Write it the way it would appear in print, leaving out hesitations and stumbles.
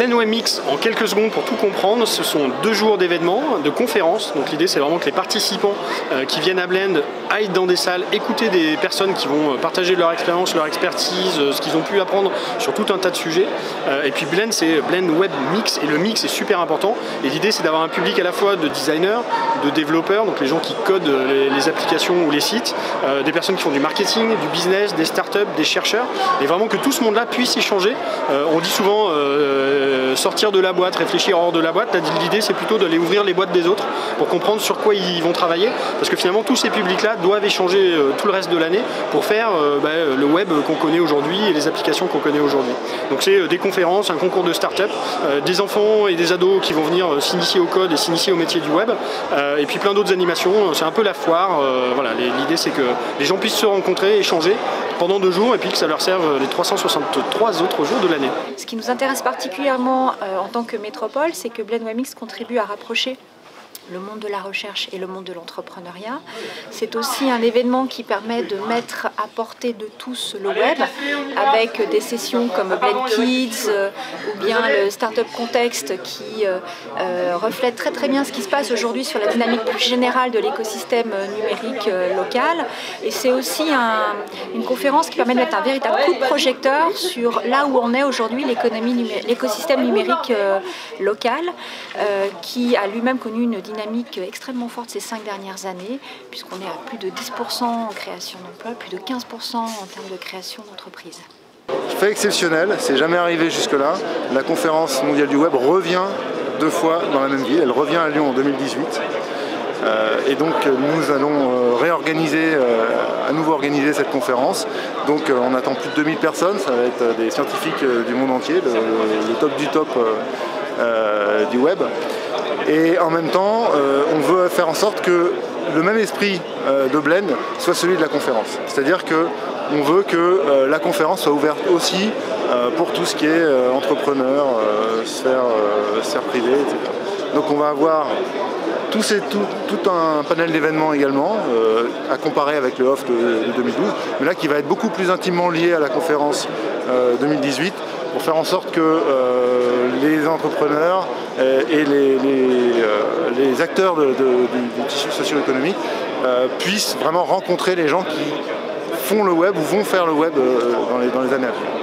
Blend Web Mix, en quelques secondes pour tout comprendre, ce sont 2 jours d'événements, de conférences. Donc l'idée c'est vraiment que les participants qui viennent à Blend aillent dans des salles, écouter des personnes qui vont partager leur expérience, leur expertise, ce qu'ils ont pu apprendre sur tout un tas de sujets. Et puis Blend, c'est Blend Web Mix, et le mix est super important. Et l'idée c'est d'avoir un public à la fois de designers, de développeurs, donc les gens qui codent les applications ou les sites, des personnes qui font du marketing, du business, des startups, des chercheurs, et vraiment que tout ce monde-là puisse échanger. On dit souvent sortir de la boîte, réfléchir hors de la boîte. L'idée c'est plutôt d'aller ouvrir les boîtes des autres pour comprendre sur quoi ils vont travailler, parce que finalement tous ces publics-là doivent échanger tout le reste de l'année pour faire le web qu'on connaît aujourd'hui et les applications qu'on connaît aujourd'hui. Donc c'est des conférences, un concours de start-up, des enfants et des ados qui vont venir s'initier au code et s'initier au métier du web, et puis plein d'autres animations. C'est un peu la foire. Voilà, l'idée c'est que les gens puissent se rencontrer, échanger pendant 2 jours, et puis que ça leur serve les 363 autres jours de l'année. Ce qui nous intéresse particulièrement en tant que métropole, c'est que Blend Web Mix contribue à rapprocher le monde de la recherche et le monde de l'entrepreneuriat. C'est aussi un événement qui permet de mettre à portée de tous le web, avec des sessions comme Blend Kids ou bien le Startup Contexte qui reflète très bien ce qui se passe aujourd'hui sur la dynamique plus générale de l'écosystème numérique local. Et c'est aussi une conférence qui permet de mettre un véritable coup de projecteur sur là où on est aujourd'hui, l'écosystème numérique local, qui a lui-même connu une dynamique extrêmement forte ces 5 dernières années, puisqu'on est à plus de 10% en création d'emplois, plus de 15% en termes de création d'entreprises. Fait exceptionnel, c'est jamais arrivé jusque-là. La conférence mondiale du web revient 2 fois dans la même ville, elle revient à Lyon en 2018. Et donc nous allons à nouveau organiser cette conférence. Donc on attend plus de 2000 personnes, ça va être des scientifiques du monde entier, le top du top du web. Et en même temps, on veut faire en sorte que le même esprit de Blend soit celui de la conférence. C'est-à-dire qu'on veut que la conférence soit ouverte aussi pour tout ce qui est entrepreneur, sphère privée, etc. Donc on va avoir tout un panel d'événements également, à comparer avec le off de 2012, mais là qui va être beaucoup plus intimement lié à la conférence 2018, pour faire en sorte que les entrepreneurs et les acteurs du tissu socio-économique puissent vraiment rencontrer les gens qui font le web ou vont faire le web dans les années à venir.